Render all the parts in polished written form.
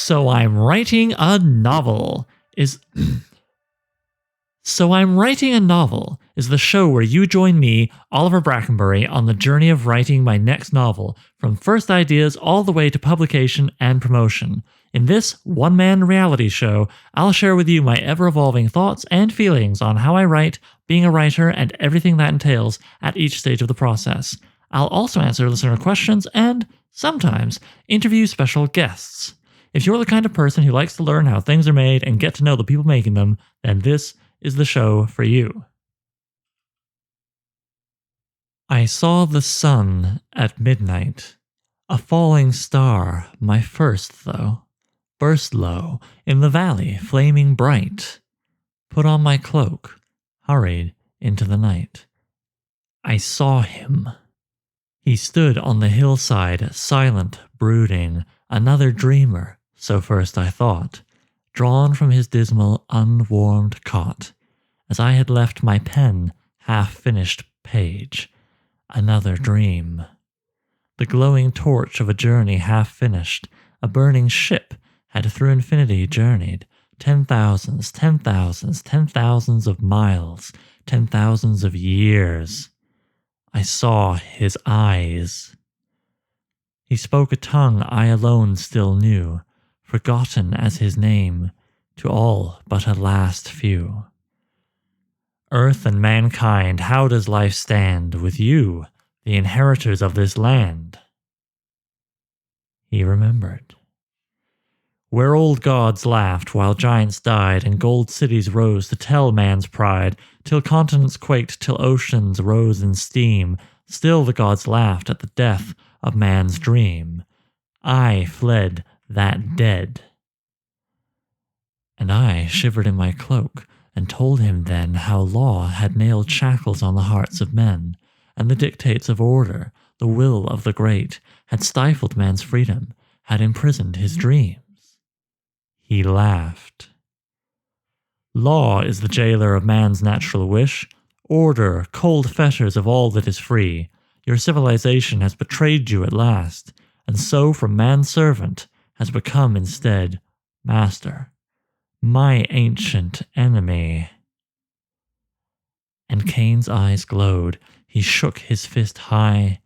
So I'm writing a novel is the show where you join me, Oliver Brackenbury, on the journey of writing my next novel, from first ideas all the way to publication and promotion. In this one-man reality show, I'll share with you my ever-evolving thoughts and feelings on how I write, being a writer, and everything that entails at each stage of the process. I'll also answer listener questions and, sometimes, interview special guests. If you're the kind of person who likes to learn how things are made and get to know the people making them, then this is the show for you. I saw the sun at midnight, a falling star, my first though, burst low in the valley, flaming bright. Put on my cloak, hurried into the night. I saw him. He stood on the hillside, silent, brooding, another dreamer, so first I thought, drawn from his dismal, unwarmed cot, as I had left my pen, half-finished page, another dream. The glowing torch of a journey half-finished, a burning ship had through infinity journeyed, 10,000s, 10,000s, 10,000s of miles, 10,000s of years. I saw his eyes. He spoke a tongue I alone still knew, forgotten as his name, to all but a last few. Earth and mankind, how does life stand with you, the inheritors of this land? He remembered. Where old gods laughed while giants died and gold cities rose to tell man's pride, till continents quaked, till oceans rose in steam, still the gods laughed at the death of man's dream. I fled that dead. And I shivered in my cloak, and told him then how law had nailed shackles on the hearts of men, and the dictates of order, the will of the great, had stifled man's freedom, had imprisoned his dreams. He laughed. Law is the jailer of man's natural wish, order, cold fetters of all that is free. Your civilization has betrayed you at last, and so from man's servant has become instead master, my ancient enemy. And Kane's eyes glowed. He shook his fist high.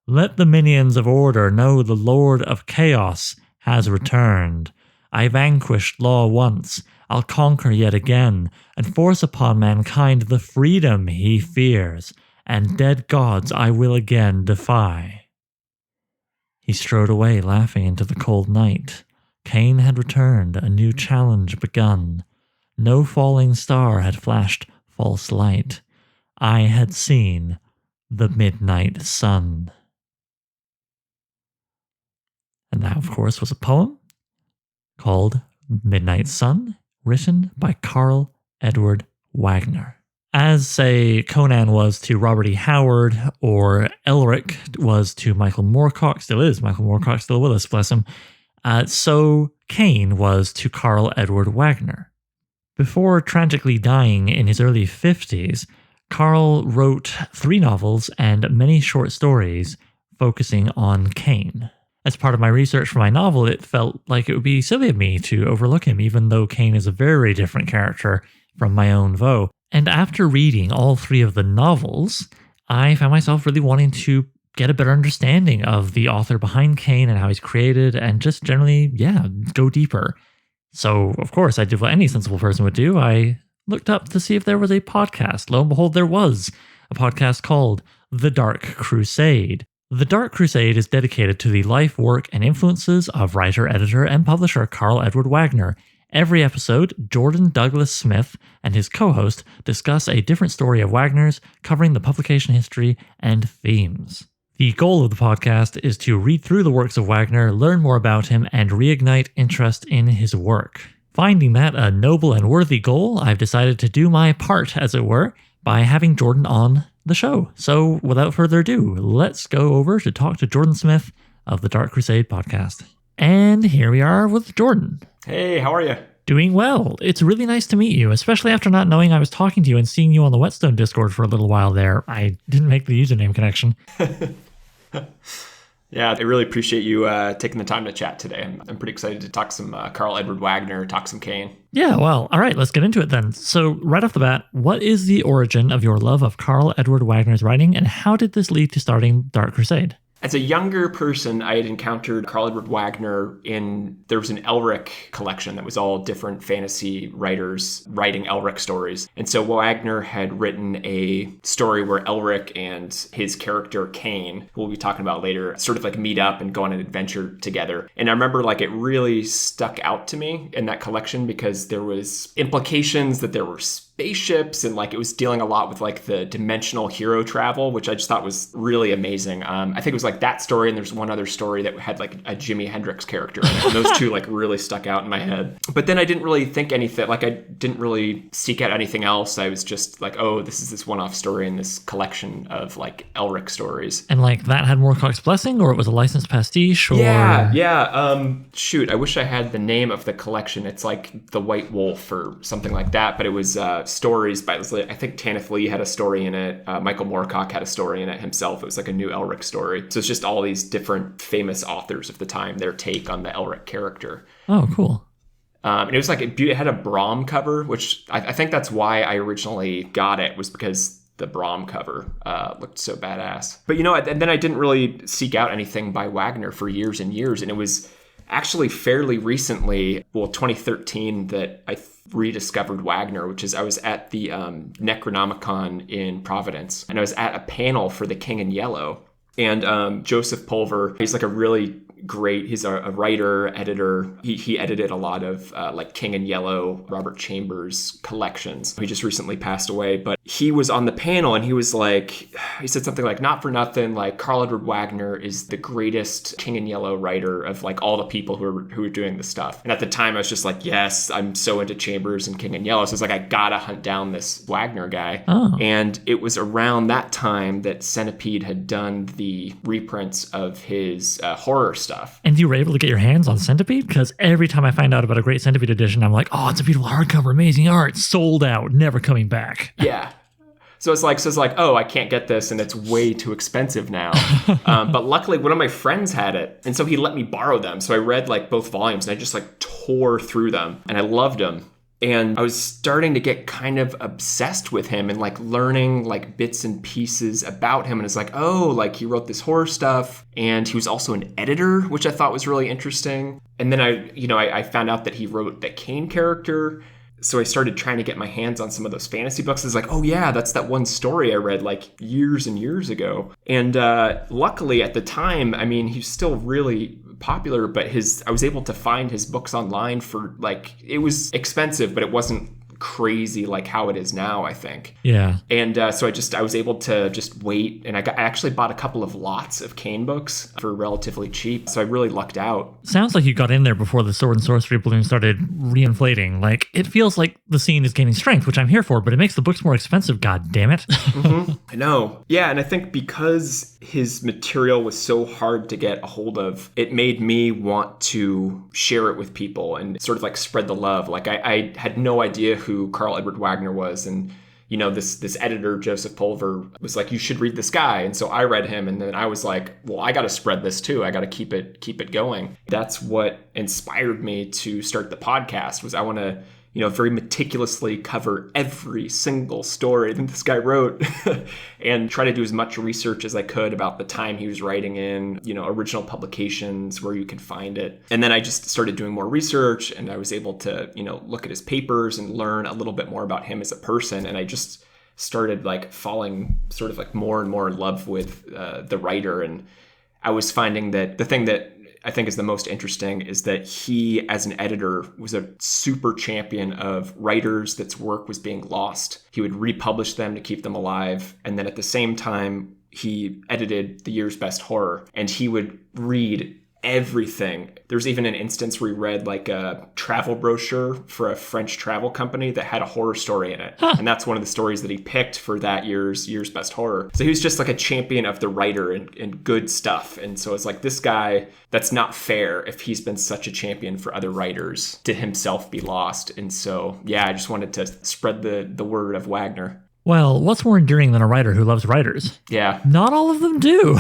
Let the minions of order know the Lord of Chaos has returned. I vanquished law once, I'll conquer yet again, and force upon mankind the freedom he fears, and dead gods I will again defy. He strode away, laughing into the cold night. Kane had returned, a new challenge begun. No falling star had flashed false light. I had seen the midnight sun. And that, of course, was a poem called Midnight Sun, written by Karl Edward Wagner. As, say, Conan was to Robert E. Howard, or Elric was to Michael Moorcock, still is, Michael Moorcock still with us, bless him, so Kane was to Karl Edward Wagner. Before tragically dying in his early 50s, Karl wrote 3 novels and many short stories focusing on Kane. As part of my research for my novel, it felt like it would be silly of me to overlook him, even though Kane is a very different character from my own Vo. And after reading all 3 of the novels, I found myself really wanting to get a better understanding of the author behind Kane and how he's created, and just generally, go deeper. So, of course, I did what any sensible person would do. I looked up to see if there was a podcast. Lo and behold, there was a podcast called The Dark Crusade. The Dark Crusade is dedicated to the life, work, and influences of writer, editor, and publisher Karl Edward Wagner. Every episode, Jordan Douglas Smith and his co-host discuss a different story of Wagner's, covering the publication history and themes. The goal of the podcast is to read through the works of Wagner, learn more about him, and reignite interest in his work. Finding that a noble and worthy goal, I've decided to do my part, as it were, by having Jordan on the show. So without further ado, let's go over to talk to Jordan Smith of the Dark Crusade podcast. And here we are with Jordan. Hey, how are you? Doing well. It's really nice to meet you, especially after not knowing I was talking to you and seeing you on the Whetstone Discord for a little while there. I didn't make the username connection. Yeah, I really appreciate you taking the time to chat today. I'm pretty excited to talk some Karl Edward Wagner, talk some Kane. Yeah, well, all right, let's get into it then. So, right off the bat, what is the origin of your love of Karl Edward Wagner's writing, and how did this lead to starting Dark Crusade? As a younger person, I had encountered Karl Edward Wagner there was an Elric collection that was all different fantasy writers writing Elric stories. And so Wagner had written a story where Elric and his character Kane, who we'll be talking about later, sort of like meet up and go on an adventure together. And I remember like it really stuck out to me in that collection because there was implications that there were spaceships and like it was dealing a lot with like the dimensional hero travel, which I just thought was really amazing. I think it was like that story, and there's one other story that had like a Jimi Hendrix character in it. And those two like really stuck out in my head. But then I didn't really think anything, like I didn't really seek out anything else. I was just like, oh, this is this one-off story in this collection of like Elric stories. And like that had Moorcock's blessing, or it was a licensed pastiche, or shoot, I wish I had the name of the collection. It's like The White Wolf or something like that, but it was stories by, I think Tanith Lee had a story in it. Michael Moorcock had a story in it himself. It was like a new Elric story. So it's just all these different famous authors of the time, their take on the Elric character. Oh, cool. And it was like, it had a Brahm cover, which I think that's why I originally got it, was because the Brahm cover looked so badass. But and then I didn't really seek out anything by Wagner for years and years. And it was actually fairly recently, 2013, that I rediscovered Wagner, which is I was at the Necronomicon in Providence, and I was at a panel for The King in Yellow. And Joseph Pulver, he's like a really great, he's a writer, editor. He edited a lot of like King in Yellow, Robert Chambers collections. He just recently passed away, but he was on the panel and he was like, he said something like, not for nothing, like Karl Edward Wagner is the greatest King in Yellow writer of like all the people who are doing this stuff. And at the time I was just like, yes, I'm so into Chambers and King in Yellow. So it's like, I gotta hunt down this Wagner guy. Oh. And it was around that time that Centipede had done the reprints of his horror stuff. And you were able to get your hands on Centipede? Because every time I find out about a great Centipede edition, I'm like, oh, it's a beautiful hardcover, amazing art, sold out, never coming back. Yeah. So it's like, oh, I can't get this, and it's way too expensive now. But luckily, one of my friends had it, and so he let me borrow them. So I read like both volumes, and I just like tore through them, and I loved them. And I was starting to get kind of obsessed with him and like learning like bits and pieces about him. And it's like, oh, like he wrote this horror stuff, and he was also an editor, which I thought was really interesting. And then I found out that he wrote the Kane character. So I started trying to get my hands on some of those fantasy books. It's like, oh yeah, that's that one story I read like years and years ago. And luckily at the time, I mean, he's still really popular, but I was able to find his books online for like, it was expensive, but it wasn't crazy like how it is now, I think. Yeah. And so I was able to just wait, and I actually bought a couple of lots of Kane books for relatively cheap. So I really lucked out. Sounds like you got in there before the sword and sorcery balloon started reinflating. Like, it feels like the scene is gaining strength, which I'm here for, but it makes the books more expensive, god damn it. Mm-hmm. I know. Yeah, and I think because his material was so hard to get a hold of, it made me want to share it with people and sort of like spread the love. Like I had no idea who Karl Edward Wagner was, and this editor Joseph Pulver was like, you should read this guy. And so I read him, and then I was like, well, I got to spread this too. I got to keep it going. That's what inspired me to start the podcast. Was I want to very meticulously cover every single story that this guy wrote and try to do as much research as I could about the time he was writing in, original publications, where you could find it. And then I just started doing more research, and I was able to, look at his papers and learn a little bit more about him as a person. And I just started like falling sort of like more and more in love with the writer. And I was finding that the thing that I think is the most interesting is that he, as an editor, was a super champion of writers that's work was being lost. He would republish them to keep them alive. And then at the same time, he edited the year's best horror, and he would read everything. There's even an instance where he read like a travel brochure for a French travel company that had a horror story in it. Huh. And that's one of the stories that he picked for that year's best horror. So he was just like a champion of the writer and good stuff. And so it's like, this guy, that's not fair if he's been such a champion for other writers to himself be lost. And so, yeah, I just wanted to spread the word of Wagner. Well, what's more endearing than a writer who loves writers? Yeah. Not all of them do.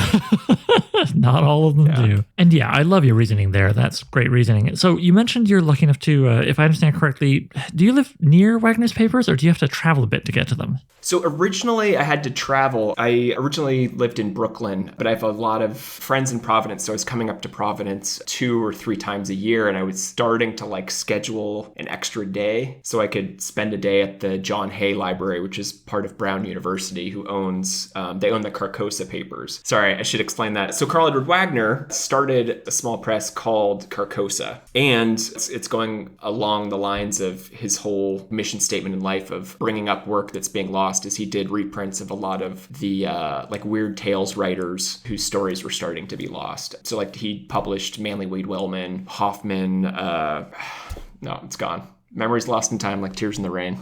Not all of them do. And yeah, I love your reasoning there. That's great reasoning. So you mentioned you're lucky enough to, if I understand correctly, do you live near Wagner's papers or do you have to travel a bit to get to them? So originally I had to travel. I originally lived in Brooklyn, but I have a lot of friends in Providence. So I was coming up to Providence 2 or 3 times a year, and I was starting to like schedule an extra day so I could spend a day at the John Hay Library, which is part of Brown University, who owns, they own the Carcosa Papers. Sorry, I should explain that. So Karl Edward Wagner started a small press called Carcosa, and it's going along the lines of his whole mission statement in life of bringing up work that's being lost, as he did reprints of a lot of the like weird tales writers whose stories were starting to be lost. So like he published Manly Wade Wellman, Hoffman, no, it's gone. Memories lost in time like tears in the rain.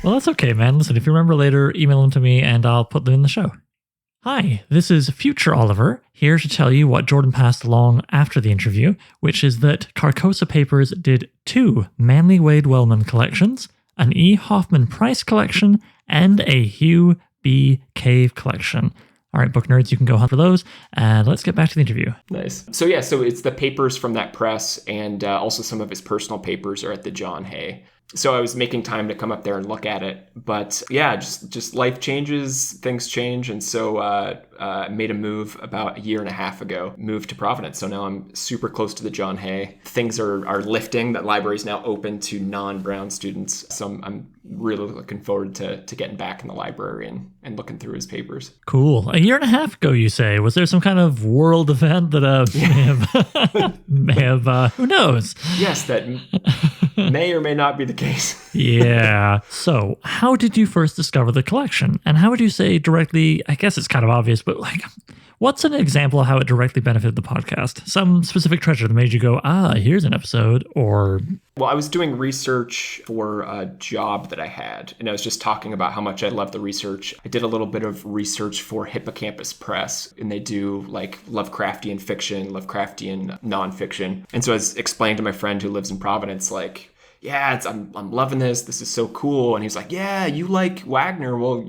Well, that's okay, man. Listen, if you remember later, email them to me and I'll put them in the show. Hi, this is Future Oliver, here to tell you what Jordan passed along after the interview, which is that Carcosa Papers did 2 Manly Wade Wellman collections, an E. Hoffman Price collection, and a Hugh B. Cave collection. All right, book nerds, you can go hunt for those, and let's get back to the interview. Nice. So yeah, so it's the papers from that press, and also some of his personal papers are at the John Hay. So I was making time to come up there and look at it. But yeah, just life changes, things change. And so I made a move about 1.5 years ago, moved to Providence. So now I'm super close to the John Hay. Things are lifting. That library is now open to non-Brown students. So I'm really looking forward to getting back in the library and looking through his papers. Cool. 1.5 years ago, you say. Was there some kind of world event that may have who knows? Yes, that may or may not be the case. Yeah. So how did you first discover the collection? And how would you say directly, I guess it's kind of obvious, but like, what's an example of how it directly benefited the podcast? Some specific treasure that made you go, here's an episode, or... Well, I was doing research for a job that I had, and I was just talking about how much I love the research. I did a little bit of research for Hippocampus Press, and they do like Lovecraftian fiction, Lovecraftian nonfiction. And so I was explaining to my friend who lives in Providence, like, yeah, I'm loving this. This is so cool. And he's like, yeah, you like Wagner. Well,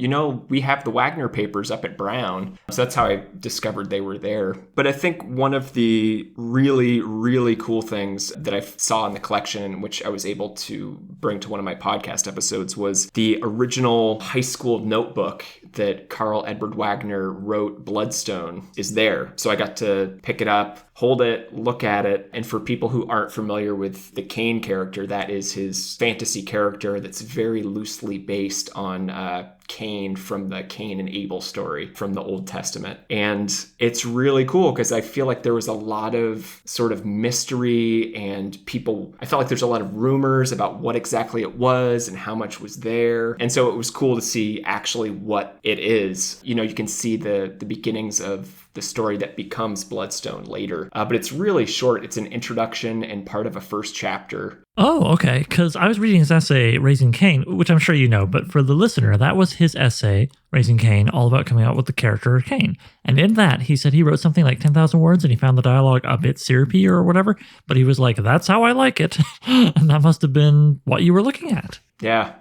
we have the Wagner papers up at Brown. So that's how I discovered they were there. But I think one of the really, really cool things that I saw in the collection, which I was able to bring to one of my podcast episodes, was the original high school notebook that Karl Edward Wagner wrote, Bloodstone, is there. So I got to pick it up, hold it, look at it. And for people who aren't familiar with the Kane character, that is his fantasy character that's very loosely based on Kane from the Cain and Abel story from the Old Testament. And it's really cool because I feel like there was a lot of sort of mystery, and I felt like there's a lot of rumors about what exactly it was and how much was there. And so it was cool to see actually what it is. You can see the beginnings of the story that becomes Bloodstone later. But it's really short. It's an introduction and part of a first chapter. Oh, okay. Because I was reading his essay, Raising Kane, which I'm sure you know, but for the listener, that was his essay, Raising Kane, all about coming out with the character Kane. And in that, he said he wrote something like 10,000 words and he found the dialogue a bit syrupy or whatever, but he was like, that's how I like it. And that must have been what you were looking at. Yeah.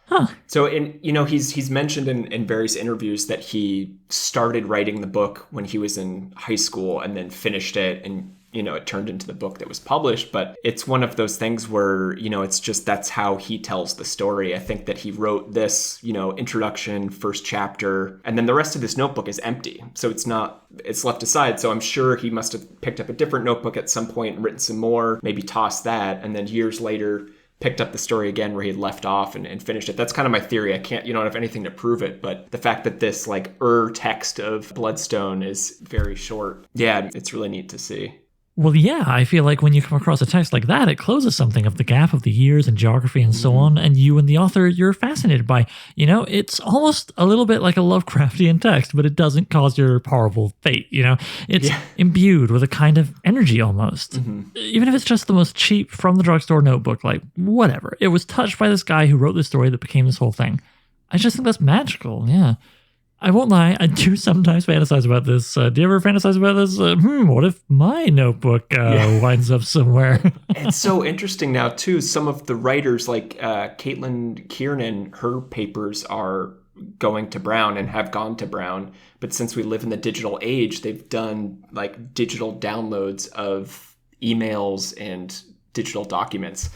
Huh. So he's mentioned in various interviews that he started writing the book when he was in high school and then finished it, and it turned into the book that was published. But it's one of those things where, it's just, that's how he tells the story. I think that he wrote this, introduction, first chapter, and then the rest of this notebook is empty. So it's left aside. So I'm sure he must have picked up a different notebook at some point and written some more, maybe tossed that, and then years later picked up the story again where he had left off and finished it. That's kind of my theory. I can't, I don't have anything to prove it, but the fact that this text of Bloodstone is very short. Yeah, it's really neat to see. Well, yeah, I feel like when you come across a text like that, it closes something of the gap of the years and geography and so on, and you and the author, you're fascinated by. It's almost a little bit like a Lovecraftian text, but it doesn't cause your horrible fate, It's imbued with a kind of energy almost. Mm-hmm. Even if it's just the most cheap from the drugstore notebook, like whatever. It was touched by this guy who wrote this story that became this whole thing. I just think that's magical, yeah. I won't lie, I do sometimes fantasize about this. Do you ever fantasize about this? What if my notebook winds up somewhere? It's so interesting now, too. Some of the writers, like Caitlin Kiernan, her papers are going to Brown and have gone to Brown. But since we live in the digital age, they've done like digital downloads of emails and digital documents.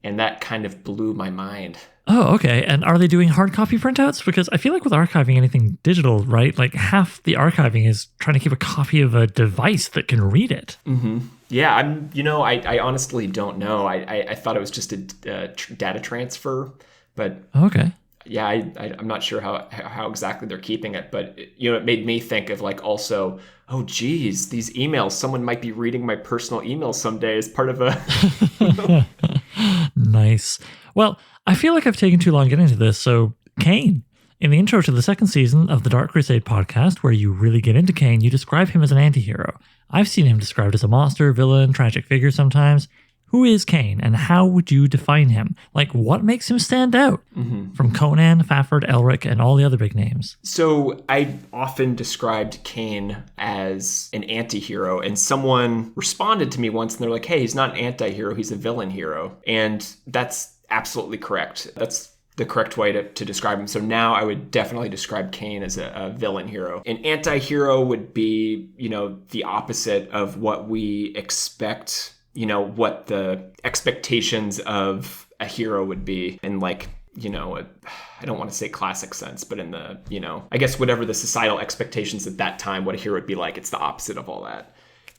And that kind of blew my mind. Oh, okay. And are they doing hard copy printouts? Because I feel like with archiving anything digital, right? Like half the archiving is trying to keep a copy of a device that can read it. Mm-hmm. Yeah, I honestly don't know. I thought it was just a data transfer, but okay. Yeah, I'm not sure how exactly they're keeping it, but it made me think of like also, oh geez, these emails, someone might be reading my personal emails someday as part of a Nice. Well, I feel like I've taken too long getting into this, so Kane. In the intro to the second season of the Dark Crusade podcast, where you really get into Kane, you describe him as an anti-hero. I've seen him described as a monster, villain, tragic figure sometimes. Who is Kane, and how would you define him? Like, what makes him stand out from Conan, Fafhrd, Elric, and all the other big names? So I often described Kane as an anti-hero, and someone responded to me once, and they're like, hey, he's not an anti-hero, he's a villain hero. And that's absolutely correct. That's the correct way to describe him. So now I would definitely describe Kane as a villain hero. An anti-hero would be, the opposite of what we expect, what the expectations of a hero would be in I don't want to say classic sense, but in the, I guess whatever the societal expectations at that time, what a hero would be like, it's the opposite of all that.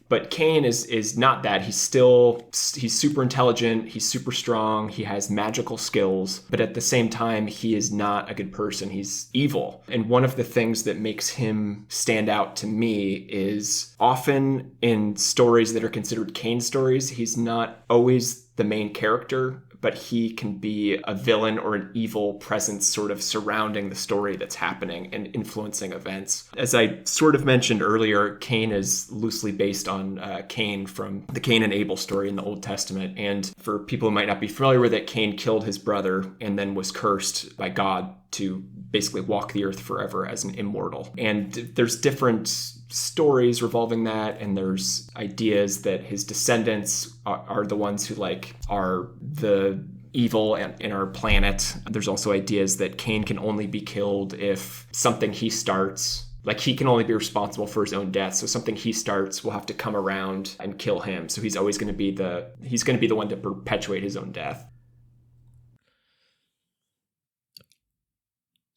But Kane is not that. He's super intelligent. He's super strong. He has magical skills. But at the same time, he is not a good person. He's evil. And one of the things that makes him stand out to me is often in stories that are considered Kane stories, he's not always the main character, but he can be a villain or an evil presence sort of surrounding the story that's happening and influencing events. As I sort of mentioned earlier, Kane is loosely based on Cain from the Cain and Abel story in the Old Testament. And for people who might not be familiar with it, Cain killed his brother and then was cursed by God to basically walk the earth forever as an immortal. And there's different stories revolving that, and there's ideas that his descendants are the ones who are the evil in our planet. There's also ideas that Cain can only be killed if something he starts, he can only be responsible for his own death. So something he starts will have to come around and kill him. So he's always going to be the one to perpetuate his own death.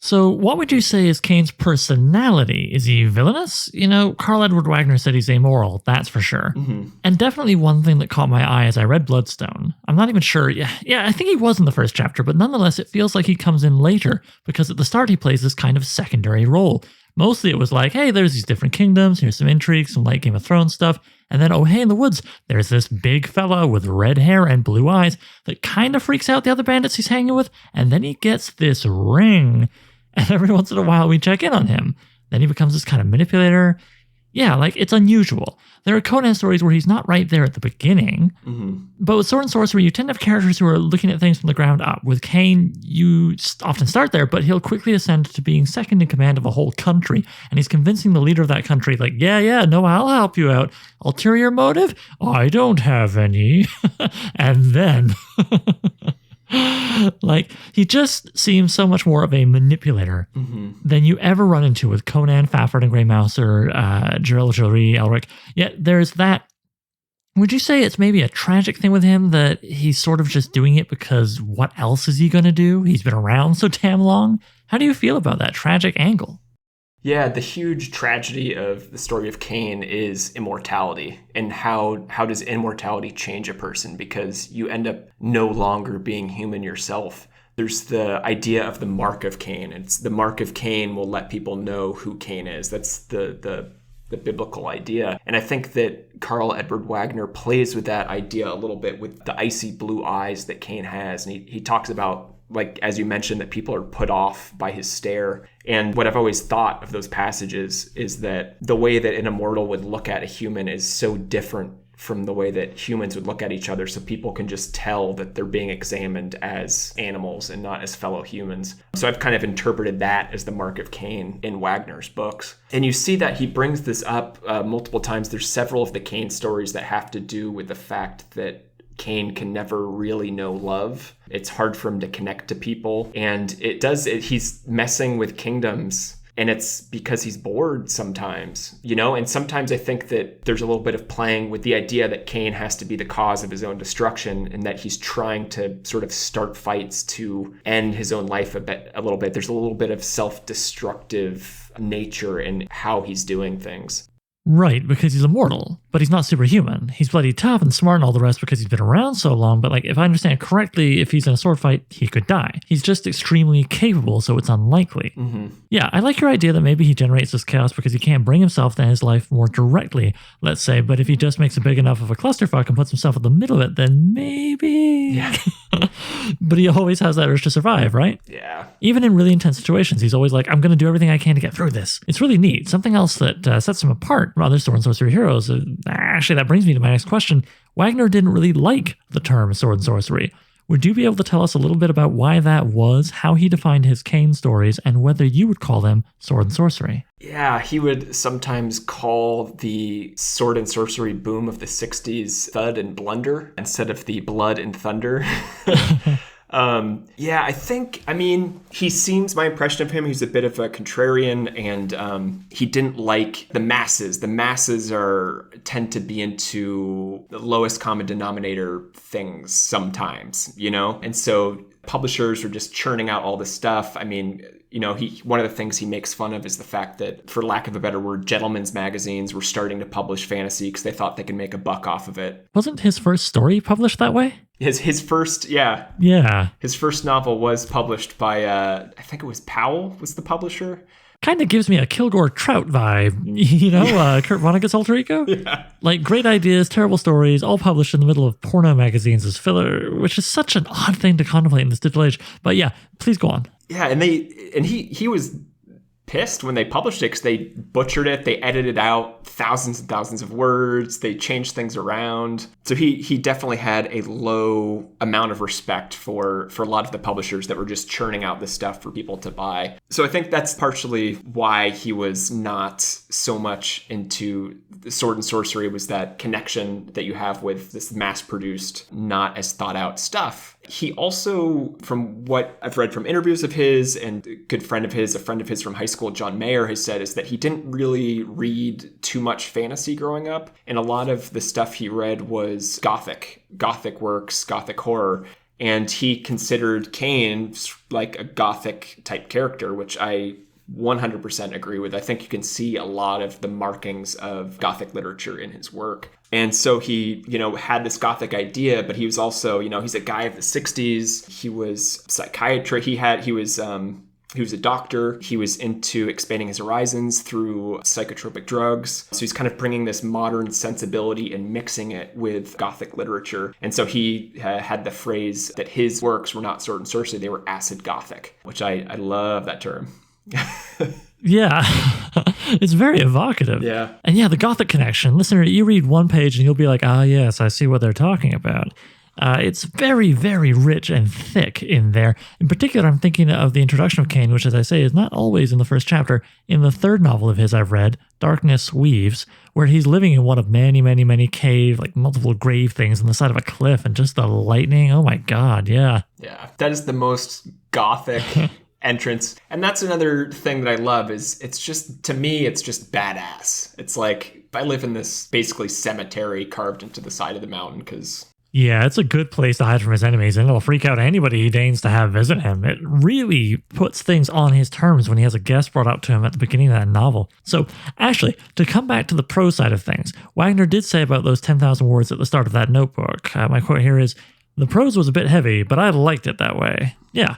So what would you say is Kane's personality? Is he villainous? Karl Edward Wagner said he's amoral, that's for sure. Mm-hmm. And definitely one thing that caught my eye as I read Bloodstone, I'm not even sure, yeah, I think he was in the first chapter, but nonetheless it feels like he comes in later, because at the start he plays this kind of secondary role. Mostly it was like, hey, there's these different kingdoms, here's some intrigue, some light Game of Thrones stuff, and then, oh, hey, in the woods, there's this big fella with red hair and blue eyes that kind of freaks out the other bandits he's hanging with, and then he gets this ring. And every once in a while, we check in on him. Then he becomes this kind of manipulator. Yeah, it's unusual. There are Conan stories where he's not right there at the beginning. Mm-hmm. But with Sword and Sorcery, you tend to have characters who are looking at things from the ground up. With Kane, you often start there, but he'll quickly ascend to being second in command of a whole country. And he's convincing the leader of that country, no, I'll help you out. Ulterior motive? I don't have any. And then... he just seems so much more of a manipulator than you ever run into with Conan, Fafhrd, and Grey Mouser, Gerald, Elric. Yet there's that. Would you say it's maybe a tragic thing with him that he's sort of just doing it because what else is he going to do? He's been around so damn long. How do you feel about that tragic angle? Yeah, the huge tragedy of the story of Kane is immortality. And how does immortality change a person? Because you end up no longer being human yourself. There's the idea of the mark of Cain. It's the mark of Cain will let people know who Cain is. That's the biblical idea. And I think that Karl Edward Wagner plays with that idea a little bit with the icy blue eyes that Cain has. And he talks about, as you mentioned, that people are put off by his stare. And what I've always thought of those passages is that the way that an immortal would look at a human is so different from the way that humans would look at each other, so people can just tell that they're being examined as animals and not as fellow humans. So I've kind of interpreted that as the mark of Kane in Wagner's books. And you see that he brings this up multiple times. There's several of the Kane stories that have to do with the fact that Kane can never really know love. It's hard for him to connect to people. And he's messing with kingdoms. And it's because he's bored sometimes, and sometimes I think that there's a little bit of playing with the idea that Kane has to be the cause of his own destruction and that he's trying to sort of start fights to end his own life a little bit. There's a little bit of self-destructive nature in how he's doing things. Right, because he's immortal, but he's not superhuman. He's bloody tough and smart and all the rest because he's been around so long, but if I understand correctly, if he's in a sword fight, he could die. He's just extremely capable, so it's unlikely. Mm-hmm. Yeah, I like your idea that maybe he generates this chaos because he can't bring himself to his life more directly, let's say, but if he just makes a big enough of a clusterfuck and puts himself in the middle of it, then maybe... Yeah. But he always has that urge to survive, right? Yeah. Even in really intense situations, he's always like, I'm going to do everything I can to get through this. It's really neat. Something else that sets him apart from other sword and sorcery heroes. Actually, that brings me to my next question. Wagner didn't really like the term sword and sorcery. Would you be able to tell us a little bit about why that was, how he defined his Kane stories, and whether you would call them sword and sorcery? Yeah, he would sometimes call the sword and sorcery boom of the 60s thud and blunder instead of the blood and thunder. My impression of him, he's a bit of a contrarian, and he didn't like the masses. The masses tend to be into the lowest common denominator things sometimes, And so publishers are just churning out all this stuff. One of the things he makes fun of is the fact that, for lack of a better word, gentlemen's magazines were starting to publish fantasy because they thought they could make a buck off of it. Wasn't his first story published that way? His first, yeah. Yeah. His first novel was published by, I think it was Powell was the publisher. Kind of gives me a Kilgore Trout vibe, Kurt Vonnegut's alter ego? Yeah. Great ideas, terrible stories, all published in the middle of porno magazines as filler, which is such an odd thing to contemplate in this digital age. But yeah, please go on. Yeah, and he was pissed when they published it because they butchered it. They edited out thousands and thousands of words. They changed things around. So he definitely had a low amount of respect for a lot of the publishers that were just churning out this stuff for people to buy. So I think that's partially why he was not so much into the sword and sorcery, was that connection that you have with this mass-produced, not as thought-out stuff. He also, from what I've read from interviews of his, and a good friend of his, a friend of his from high school, John Mayer, has said, is that he didn't really read too much fantasy growing up. And a lot of the stuff he read was Gothic works, Gothic horror. And he considered Kane like a Gothic type character, which I 100% agree with. I think you can see a lot of the markings of Gothic literature in his work. And so he, had this Gothic idea, but he was also, he's a guy of the 60s. He was psychiatry. He was a doctor. He was into expanding his horizons through psychotropic drugs. So he's kind of bringing this modern sensibility and mixing it with Gothic literature. And so he had the phrase that his works were not sword and sorcery, they were acid Gothic, which I love that term. Yeah, it's very evocative. Yeah. And yeah, the Gothic connection. Listener, you read one page and you'll be like, yes, I see what they're talking about. It's very, very rich and thick in there. In particular, I'm thinking of the introduction of Kane, which, as I say, is not always in the first chapter. In the third novel of his I've read, Darkness Weaves, where he's living in one of many, many, many cave, multiple grave things on the side of a cliff, and just the lightning. Oh my God, yeah. Yeah, that is the most Gothic entrance. And that's another thing that I love is it's just badass. It's like, I live in this basically cemetery carved into the side of the mountain because... Yeah, it's a good place to hide from his enemies, and it'll freak out anybody he deigns to have visit him. It really puts things on his terms when he has a guest brought up to him at the beginning of that novel. So, actually, to come back to the prose side of things, Wagner did say about those 10,000 words at the start of that notebook. My quote here is, "The prose was a bit heavy, but I liked it that way." Yeah.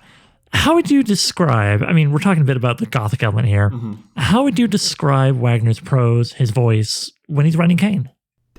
How would you describe, we're talking a bit about the Gothic element here. Mm-hmm. How would you describe Wagner's prose, his voice, when he's writing Kane?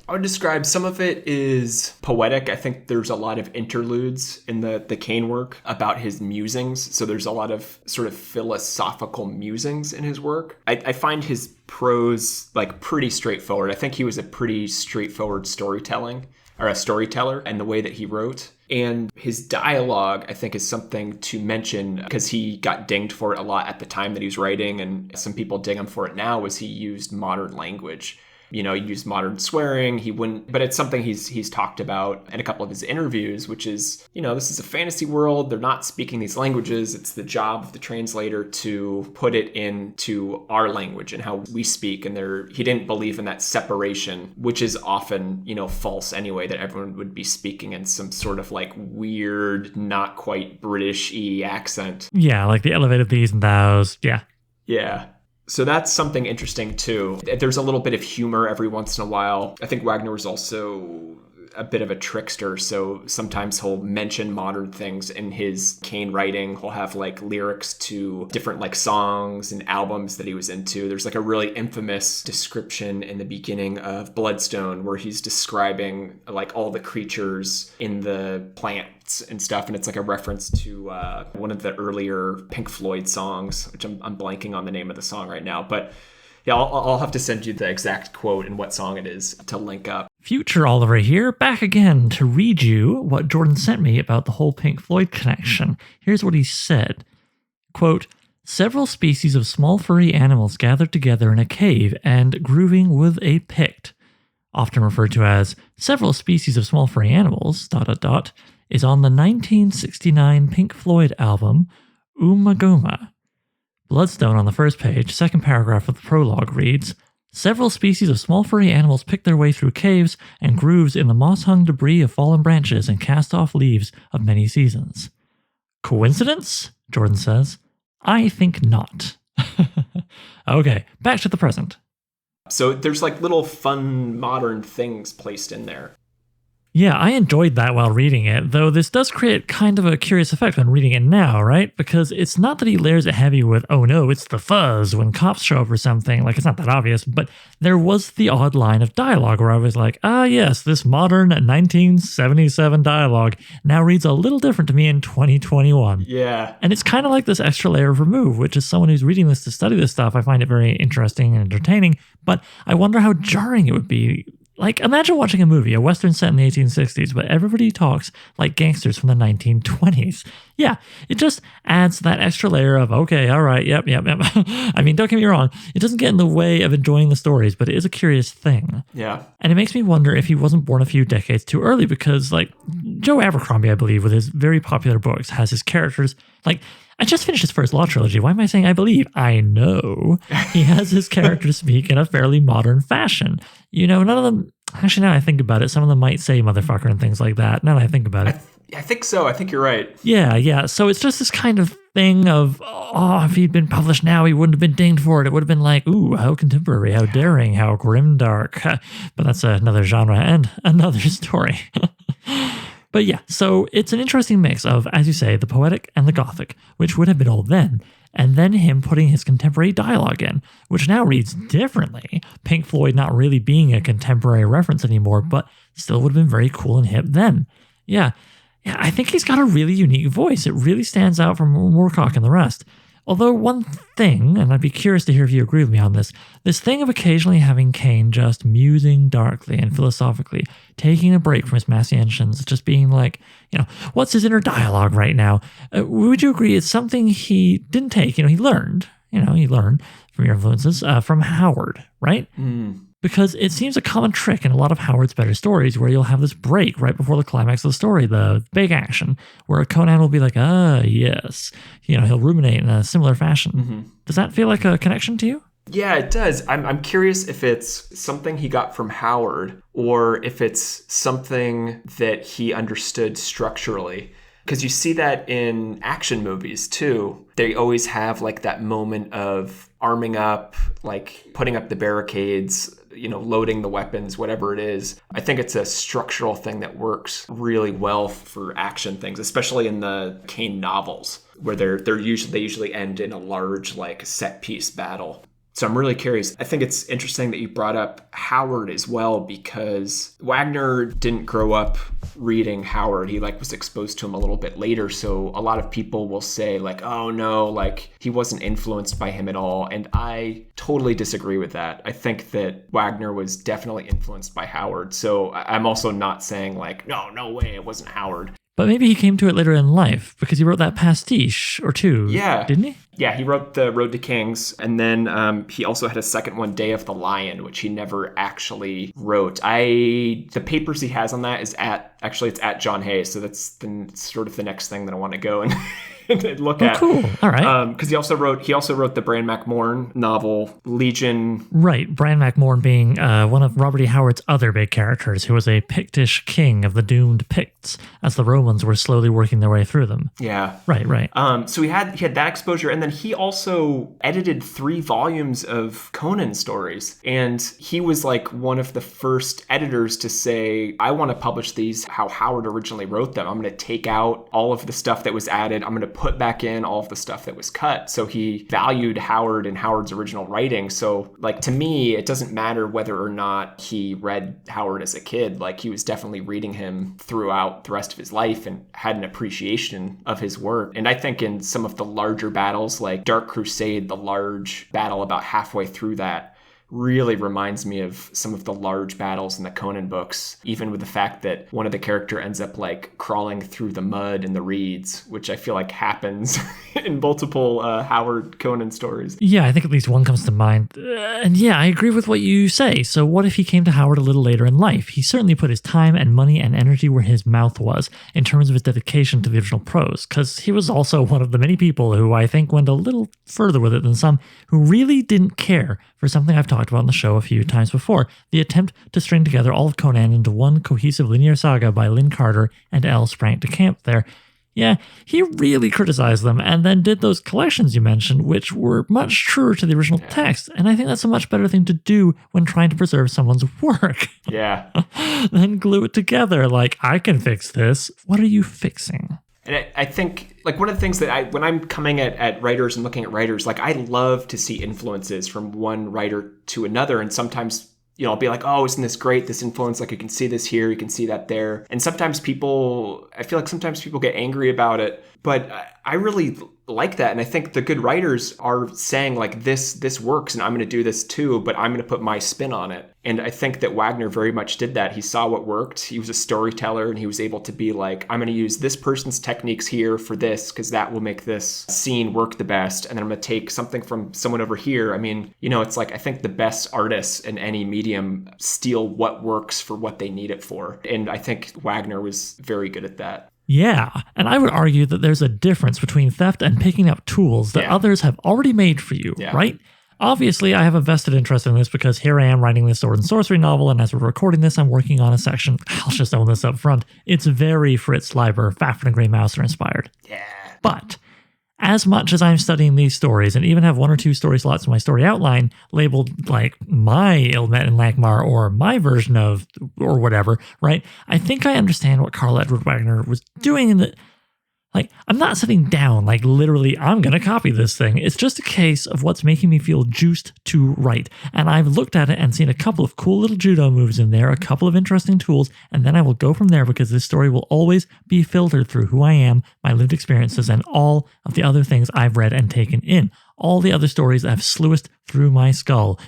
I would describe some of it is poetic. I think there's a lot of interludes in the Kane work about his musings. So there's a lot of sort of philosophical musings in his work. I find his prose like pretty straightforward. I think he was a pretty straightforward storyteller in the way that he wrote. And his dialogue, I think, is something to mention because he got dinged for it a lot at the time that he was writing. And some people ding him for it now was he used modern language. He used modern swearing. He wouldn't, but it's something he's talked about in a couple of his interviews, which is, this is a fantasy world. They're not speaking these languages. It's the job of the translator to put it into our language and how we speak. And he didn't believe in that separation, which is often, false anyway, that everyone would be speaking in some sort of like weird, not quite British-y accent. Yeah, like the elevated these and thous. Yeah. Yeah. So that's something interesting too. There's a little bit of humor every once in a while. I think Wagner was also a bit of a trickster, so sometimes he'll mention modern things in his Kane writing. He'll have like lyrics to different like songs and albums that he was into. There's like a really infamous description in the beginning of Bloodstone where he's describing like all the creatures in the plants and stuff, and it's like a reference to one of the earlier Pink Floyd songs, which I'm blanking on the name of the song right now, but yeah, I'll have to send you the exact quote and what song it is to link up. Future Oliver here, back again to read you what Jordan sent me about the whole Pink Floyd connection. Here's what he said. Quote, several species of small furry animals gathered together in a cave and grooving with a pict, often referred to as several species of small furry animals, ... is on the 1969 Pink Floyd album, Ummagumma. Bloodstone on the first page, second paragraph of the prologue reads, several species of small furry animals pick their way through caves and grooves in the moss-hung debris of fallen branches and cast-off leaves of many seasons. Coincidence? Jordan says. I think not. Okay, back to the present. So there's like little fun modern things placed in there. Yeah, I enjoyed that while reading it, though this does create kind of a curious effect when reading it now, right? Because it's not that he layers it heavy with, oh no, it's the fuzz when cops show up or something, like it's not that obvious, but there was the odd line of dialogue where I was like, yes, this modern 1977 dialogue now reads a little different to me in 2021. Yeah. And it's kind of like this extra layer of remove, which is someone who's reading this to study this stuff, I find it very interesting and entertaining, but I wonder how jarring it would be. Like, imagine watching a movie, a Western set in the 1860s, but everybody talks like gangsters from the 1920s. Yeah, it just adds that extra layer of, okay, all right, yep. I mean, don't get me wrong, it doesn't get in the way of enjoying the stories, but it is a curious thing. Yeah. And it makes me wonder if he wasn't born a few decades too early, because, like, Joe Abercrombie, I believe, with his very popular books, has his characters, like, I just finished his first Law trilogy. Why am I saying I believe? I know. He has his characters speak in a fairly modern fashion. None of them, actually now I think about it, some of them might say motherfucker and things like that. Now that I think about it. I think so. I think you're right. Yeah. So it's just this kind of thing of, if he'd been published now, he wouldn't have been dinged for it. It would have been like, ooh, how contemporary, how daring, how grimdark. But that's another genre and another story. But yeah, so it's an interesting mix of, as you say, the poetic and the gothic, which would have been old then, and then him putting his contemporary dialogue in, which now reads differently. Pink Floyd not really being a contemporary reference anymore, but still would have been very cool and hip then. Yeah, I think he's got a really unique voice. It really stands out from Moorcock and the rest. Although one thing, and I'd be curious to hear if you agree with me on this thing of occasionally having Kane just musing darkly and philosophically, taking a break from his messianians, just being like, what's his inner dialogue right now? Would you agree it's something he didn't take? He learned from your influences, from Howard, right? Because it seems a common trick in a lot of Howard's better stories where you'll have this break right before the climax of the story, the big action, where Conan will be like, yes. He'll ruminate in a similar fashion. Mm-hmm. Does that feel like a connection to you? Yeah, it does. I'm curious if it's something he got from Howard or if it's something that he understood structurally. Because you see that in action movies too. They always have like that moment of arming up, like putting up the barricades, loading the weapons, whatever it is. I think it's a structural thing that works really well for action things, especially in the Kane novels, where they usually end in a large like set piece battle. So I'm really curious. I think it's interesting that you brought up Howard as well, because Wagner didn't grow up reading Howard. He was exposed to him a little bit later. So a lot of people will say oh no, he wasn't influenced by him at all. And I totally disagree with that. I think that Wagner was definitely influenced by Howard. So I'm also not saying no way, it wasn't Howard. But maybe he came to it later in life because he wrote that pastiche or two, didn't he? Yeah, he wrote The Road to Kings, and then he also had a second one, Day of the Lion, which he never actually wrote. The papers he has on that is it's at John Hay, so that's sort of the next thing that I want to go and look at. Cool. All right. Because he also wrote the Bran McMorn novel, Legion. Right, Bran McMorn being one of Robert E. Howard's other big characters, who was a Pictish king of the doomed Picts, as the Romans were slowly working their way through them. Yeah. Right. So he had that exposure, and then he also edited 3 volumes of Conan stories, and he was one of the first editors to say, I want to publish these how Howard originally wrote them. I'm going to take out all of the stuff that was added. I'm going to put back in all of the stuff that was cut. So he valued Howard and Howard's original writing. So to me, it doesn't matter whether or not he read Howard as a kid. He was definitely reading him throughout the rest of his life and had an appreciation of his work. And I think in some of the larger battles, like Dark Crusade, the large battle about halfway through that, really reminds me of some of the large battles in the Conan books, even with the fact that one of the character ends up crawling through the mud and the reeds, which I feel happens in multiple Howard Conan stories. Yeah, I think at least one comes to mind. And yeah, I agree with what you say. So what if he came to Howard a little later in life? He certainly put his time and money and energy where his mouth was in terms of his dedication to the original prose, because he was also one of the many people who I think went a little further with it than some, who really didn't care for something I've talked about on the show a few times before, the attempt to string together all of Conan into one cohesive linear saga by Lynn Carter and L. Sprank de Camp there. Yeah, he really criticized them and then did those collections you mentioned, which were much truer to the original text. And I think that's a much better thing to do when trying to preserve someone's work. Yeah. Then glue it together I can fix this. What are you fixing? And I think, one of the things that when I'm coming at writers and looking at writers, I love to see influences from one writer to another. And sometimes, I'll be oh, isn't this great? This influence, you can see this here, you can see that there. And sometimes I feel sometimes people get angry about it. But I really like that. And I think the good writers are saying this works and I'm going to do this too, but I'm going to put my spin on it. And I think that Wagner very much did that. He saw what worked. He was a storyteller and he was able to be I'm going to use this person's techniques here for this because that will make this scene work the best. And then I'm going to take something from someone over here. I mean, it's I think the best artists in any medium steal what works for what they need it for. And I think Wagner was very good at that. Yeah, and I would argue that there's a difference between theft and picking up tools that others have already made for you, right? Obviously, I have a vested interest in this because here I am writing this sword and sorcery novel, and as we're recording this, I'm working on a section. I'll just own this up front. It's very Fritz Leiber, Fafnir and Grey Mouser inspired. Yeah. But as much as I'm studying these stories and even have 1 or 2 story slots in my story outline labeled my Ilmet and Lakmar or my version of or whatever, right? I think I understand what Karl Edward Wagner was doing in that. I'm not sitting down, literally, I'm going to copy this thing. It's just a case of what's making me feel juiced to write. And I've looked at it and seen a couple of cool little judo moves in there, a couple of interesting tools, and then I will go from there because this story will always be filtered through who I am, my lived experiences, and all of the other things I've read and taken in. All the other stories that have sluiced through my skull,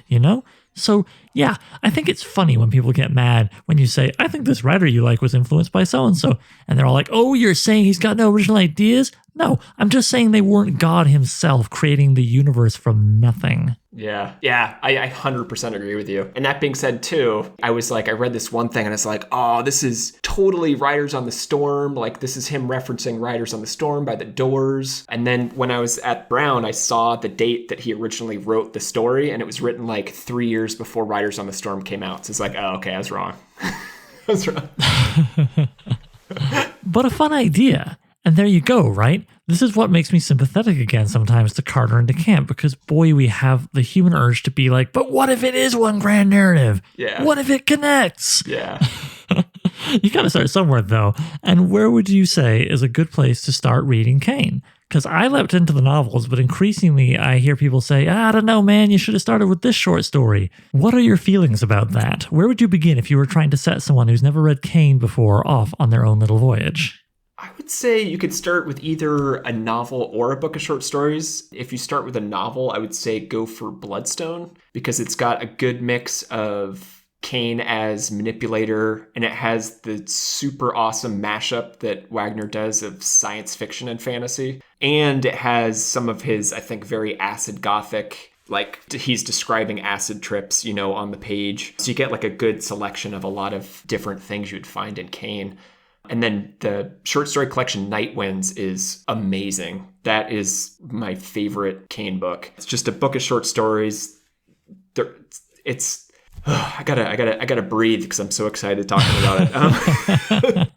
So, yeah, I think it's funny when people get mad when you say, I think this writer you like was influenced by so-and-so. And they're all like, oh, you're saying he's got no original ideas? No, I'm just saying they weren't God himself creating the universe from nothing. Yeah, I 100% agree with you. And that being said, too, I read this one thing and it's oh, this is totally Riders on the Storm. This is him referencing Riders on the Storm by the Doors. And then when I was at Brown, I saw the date that he originally wrote the story, and it was written 3 years before Riders on the Storm came out. So it's oh, okay, I was wrong. I was wrong. But a fun idea. And there you go, right? This is what makes me sympathetic again sometimes to Carter and de Camp, because boy, we have the human urge to be but what if it is one grand narrative? Yeah. What if it connects? Yeah. You gotta start somewhere though. And where would you say is a good place to start reading Kane? Because I leapt into the novels, but increasingly I hear people say, I don't know, man, you should have started with this short story. What are your feelings about that? Where would you begin if you were trying to set someone who's never read Kane before off on their own little voyage? I would say you could start with either a novel or a book of short stories. If you start with a novel, I would say go for Bloodstone, because it's got a good mix of Kane as manipulator, and it has the super awesome mashup that Wagner does of science fiction and fantasy. And it has some of his, I think, very acid gothic, like he's describing acid trips, on the page. So you get like a good selection of a lot of different things you'd find in Kane. And then the short story collection Night Winds is amazing. That is my favorite Kane book. It's just a book of short stories. I gotta breathe because I'm so excited talking about it.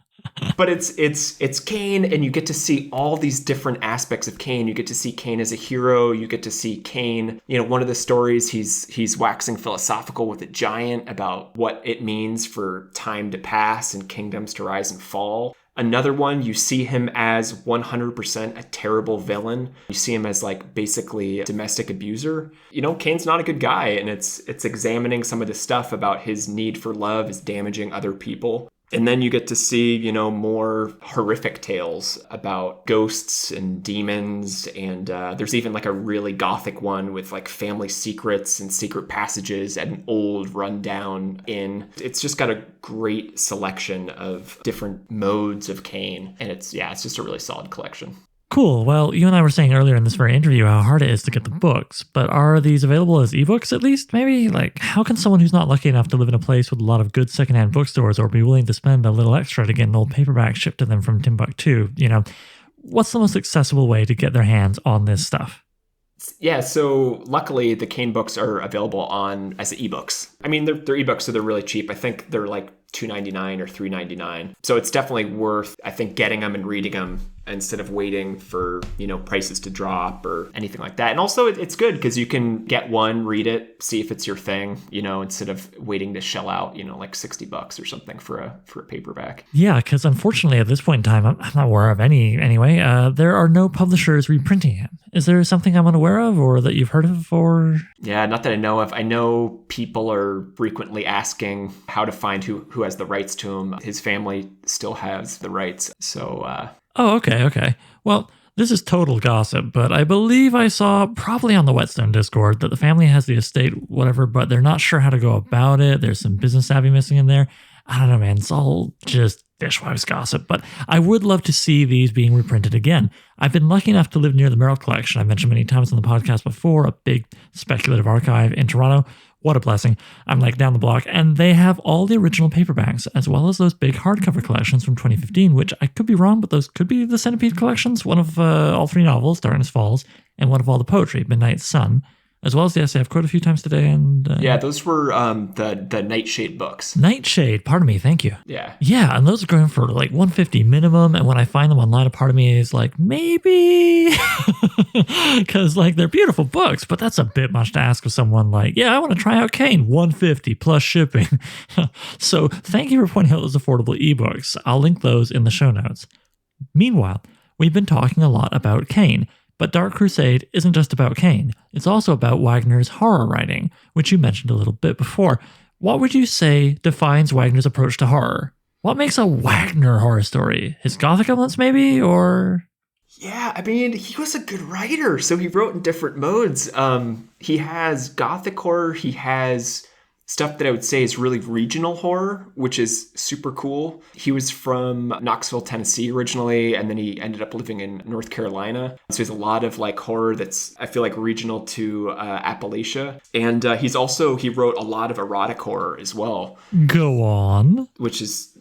But it's Kane, and you get to see all these different aspects of Kane. You get to see Kane as a hero. You get to see Kane. One of the stories he's waxing philosophical with a giant about what it means for time to pass and kingdoms to rise and fall. Another one, you see him as 100% a terrible villain. You see him as like basically a domestic abuser. Kane's not a good guy, and it's examining some of the stuff about his need for love is damaging other people. And then you get to see, more horrific tales about ghosts and demons. And there's even like a really gothic one with like family secrets and secret passages at an old rundown inn. It's just got a great selection of different modes of Kane. And it's just a really solid collection. Cool. Well, you and I were saying earlier in this very interview how hard it is to get the books, but are these available as ebooks at least? Maybe? Like, how can someone who's not lucky enough to live in a place with a lot of good secondhand bookstores or be willing to spend a little extra to get an old paperback shipped to them from Timbuktu, what's the most accessible way to get their hands on this stuff? Yeah, so luckily the Kane books are available as ebooks. I mean, they're ebooks, so they're really cheap. I think they're like $2.99 or $3.99. So it's definitely worth, I think, getting them and reading them instead of waiting for, prices to drop or anything like that. And also it's good because you can get one, read it, see if it's your thing, instead of waiting to shell out, like $60 or something for a paperback. Yeah, because unfortunately at this point in time, I'm not aware of any anyway. There are no publishers reprinting him. Is there something I'm unaware of or that you've heard of or? Yeah, not that I know of. I know people are frequently asking how to find who has the rights to him. His family still has the rights. So, Oh, okay. Well, this is total gossip, but I believe I saw probably on the Whetstone Discord that the family has the estate, whatever, but they're not sure how to go about it. There's some business savvy missing in there. I don't know, man. It's all just fishwives gossip, but I would love to see these being reprinted again. I've been lucky enough to live near the Merrill Collection. I've mentioned many times on the podcast before, a big speculative archive in Toronto. What a blessing. I'm like down the block, and they have all the original paperbacks, as well as those big hardcover collections from 2015, which I could be wrong, but those could be the Centipede collections, one of all three novels, Darkness Falls, and one of all the poetry, Midnight Sun, as well as the essay I've quoted a few times today. And yeah, those were the Nightshade books. Nightshade, pardon me, thank you. Yeah. Yeah, and those are going for like $150 minimum, and when I find them online, a part of me is like, maybe, because like they're beautiful books, but that's a bit much to ask of someone like, yeah, I want to try out Kane, $150 plus shipping. So thank you for pointing out those affordable ebooks. I'll link those in the show notes. Meanwhile, we've been talking a lot about Kane. But Dark Crusade isn't just about Kane. It's also about Wagner's horror writing, which you mentioned a little bit before. What would you say defines Wagner's approach to horror? What makes a Wagner horror story? His gothic elements, maybe, or? Yeah, I mean, he was a good writer, so he wrote in different modes. He has gothic horror, he has stuff that I would say is really regional horror, which is super cool. He was from Knoxville, Tennessee originally, and then he ended up living in North Carolina. So he has a lot of like horror that's, I feel like, regional to Appalachia. And he wrote a lot of erotic horror as well. Go on. Which is,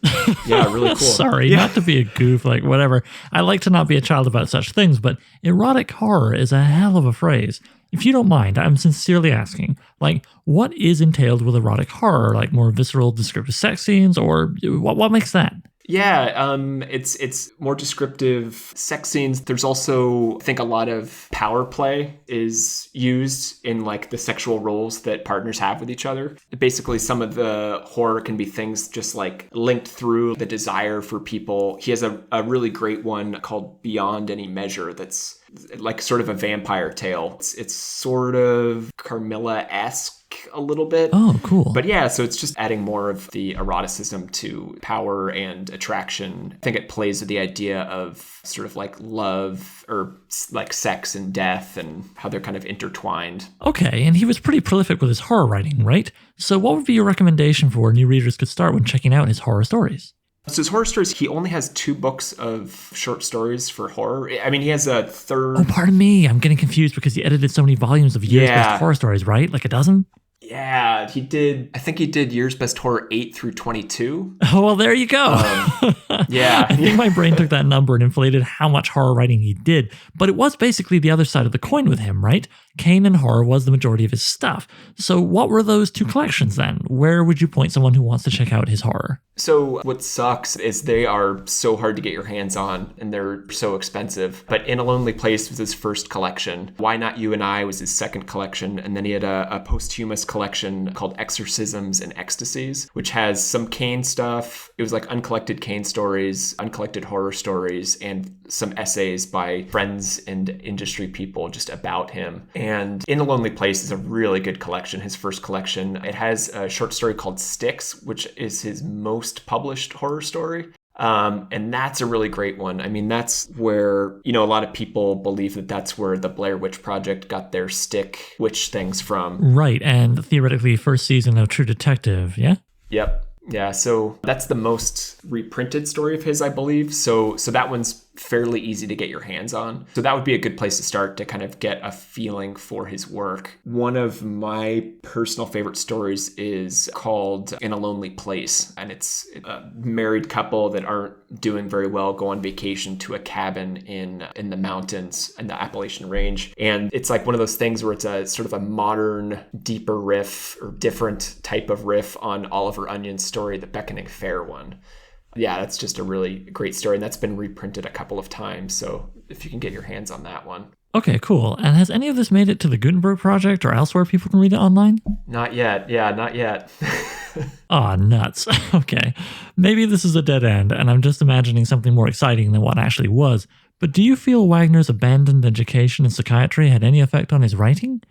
yeah, really cool. Sorry, not to be a goof, like whatever. I like to not be a child about such things, but erotic horror is a hell of a phrase. If you don't mind, I'm sincerely asking, like, what is entailed with erotic horror? Like more visceral, descriptive sex scenes, or what makes that? Yeah, it's more descriptive sex scenes. There's also, I think, a lot of power play is used in like the sexual roles that partners have with each other. Basically, some of the horror can be things just like linked through the desire for people. He has a really great one called Beyond Any Measure that's like sort of a vampire tale. It's sort of Carmilla-esque a little bit. Oh, cool. But yeah, so it's just adding more of the eroticism to power and attraction. I think it plays with the idea of sort of like love or like sex and death and how they're kind of intertwined. Okay, and he was pretty prolific with his horror writing, right? So what would be your recommendation for where new readers could start when checking out his horror stories? So his horror stories, he only has 2 books of short stories for horror. I mean, he has a third. Oh, pardon me. I'm getting confused because he edited so many volumes of Year's Best Horror Stories, right? Like a dozen? Yeah, he did. I think he did Year's Best Horror 8 through 22. Oh, well, there you go. Yeah. I think my brain took that number and inflated how much horror writing he did. But it was basically the other side of the coin with him, right? Kane and horror was the majority of his stuff. So what were those 2 collections then? Where would you point someone who wants to check out his horror? So what sucks is they are so hard to get your hands on and they're so expensive. But In a Lonely Place was his first collection. Why Not You and I was his second collection. And then he had a posthumous collection called Exorcisms and Ecstasies, which has some Kane stuff. It was like uncollected Kane stories, uncollected horror stories, and some essays by friends and industry people just about him. And In a Lonely Place is a really good collection, his first collection. It has a short story called Sticks, which is his most published horror story. And that's a really great one. I mean, that's where, a lot of people believe that that's where the Blair Witch Project got their stick witch things from. Right, and theoretically first season of True Detective, yeah? Yep. Yeah, so that's the most reprinted story of his, I believe. So that one's fairly easy to get your hands on. So that would be a good place to start to kind of get a feeling for his work. One of my personal favorite stories is called In a Lonely Place. And it's a married couple that aren't doing very well go on vacation to a cabin in the mountains in the Appalachian Range. And it's like one of those things where it's a sort of a modern, deeper riff or different type of riff on Oliver Onion's story, The Beckoning Fair one. Yeah, that's just a really great story, and that's been reprinted a couple of times, so if you can get your hands on that one. Okay, cool. And has any of this made it to the Gutenberg Project or elsewhere people can read it online? Not yet. Yeah, not yet. Aw, nuts. Okay. Maybe this is a dead end, and I'm just imagining something more exciting than what actually was. But do you feel Wagner's abandoned education in psychiatry had any effect on his writing?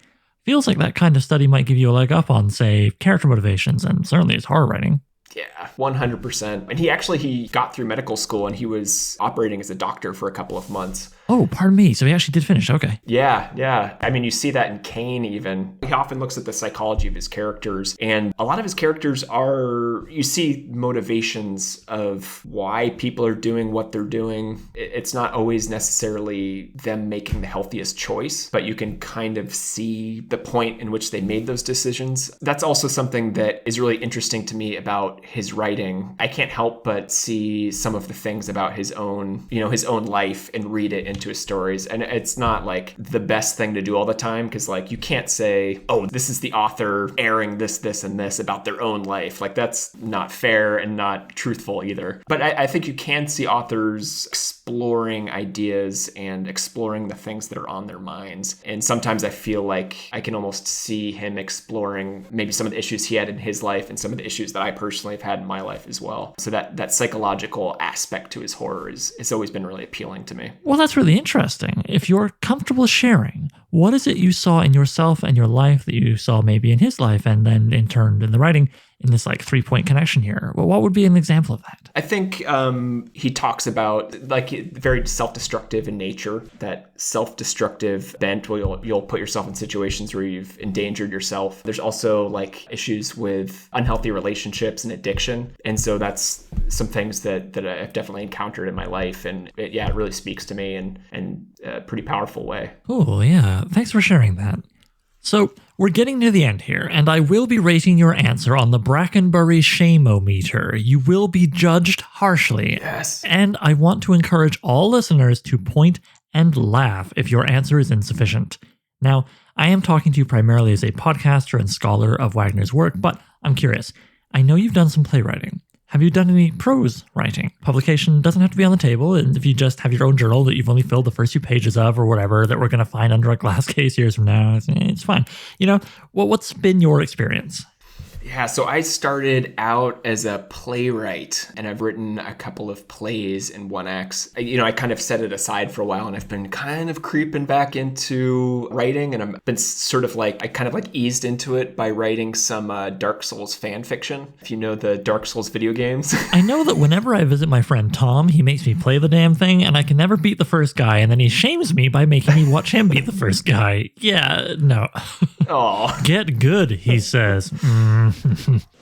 Feels like that kind of study might give you a leg up on, say, character motivations, and certainly his horror writing. Yeah, 100%. And he got through medical school and he was operating as a doctor for a couple of months. Oh, pardon me. So he actually did finish. Okay. Yeah. I mean, you see that in Kane even. He often looks at the psychology of his characters. And a lot of his characters you see motivations of why people are doing what they're doing. It's not always necessarily them making the healthiest choice, but you can kind of see the point in which they made those decisions. That's also something that is really interesting to me about his writing. I can't help but see some of the things about his own life and read it into his stories. And it's not like the best thing to do all the time, because like you can't say, oh, this is the author airing this, and this about their own life. Like that's not fair and not truthful either. But I think you can see authors exploring ideas and exploring the things that are on their minds. And sometimes I feel like I can almost see him exploring maybe some of the issues he had in his life and some of the issues that I personally have had in my life as well. So that psychological aspect to his horror has always been really appealing to me. Well, that's really interesting. If you're comfortable sharing, what is it you saw in yourself and your life that you saw maybe in his life and then in turn in the writing in this like 3-point connection here? Well, what would be an example of that? I think he talks about like very self-destructive in nature, that self-destructive bent where you'll put yourself in situations where you've endangered yourself. There's also like issues with unhealthy relationships and addiction. And so that's some things that I've definitely encountered in my life. And it really speaks to me in a pretty powerful way. Oh, yeah. Thanks for sharing that. So we're getting to the end here, and I will be rating your answer on the Brackenbury Shame-O-meter. You will be judged harshly. Yes. And I want to encourage all listeners to point and laugh if your answer is insufficient. Now, I am talking to you primarily as a podcaster and scholar of Wagner's work, but I'm curious. I know you've done some playwriting. Have you done any prose writing? Publication doesn't have to be on the table, and if you just have your own journal that you've only filled the first few pages of or whatever that we're going to find under a glass case years from now, it's fine. What's been your experience? Yeah, so I started out as a playwright, and I've written a couple of plays in 1X. I kind of set it aside for a while, and I've been kind of creeping back into writing, and I've been sort of like, I kind of like eased into it by writing some Dark Souls fan fiction, if you know the Dark Souls video games. I know that whenever I visit my friend Tom, he makes me play the damn thing, and I can never beat the first guy, and then he shames me by making me watch him beat the first guy. Yeah, no. Aw. Get good, he says.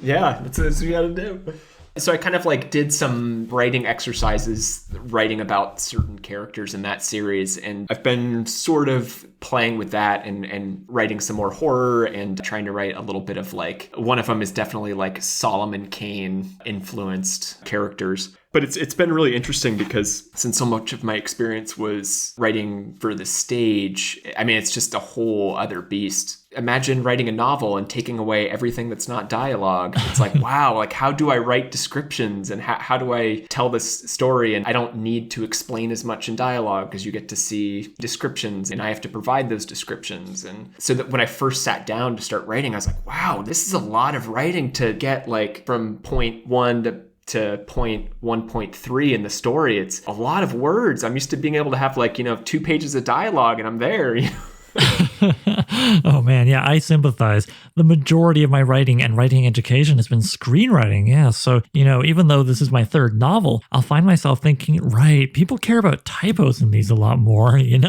Yeah, that's what you gotta do. So I kind of like did some writing exercises, writing about certain characters in that series. And I've been sort of playing with that and writing some more horror and trying to write a little bit of like, one of them is definitely like Solomon Kane influenced characters. But it's been really interesting because since so much of my experience was writing for the stage, I mean, it's just a whole other beast. Imagine writing a novel and taking away everything that's not dialogue. It's like, wow, like how do I write descriptions and how do I tell this story? And I don't need to explain as much in dialogue because you get to see descriptions and I have to provide those descriptions. And so that when I first sat down to start writing, I was like, wow, this is a lot of writing to get like from point 1 to point 1.3 in the story. It's a lot of words. I'm used to being able to have like, 2 pages of dialogue and I'm there. Oh man, yeah, I sympathize. The majority of my writing and writing education has been screenwriting, yeah. So, even though this is my third novel, I'll find myself thinking, right, people care about typos in these a lot more, And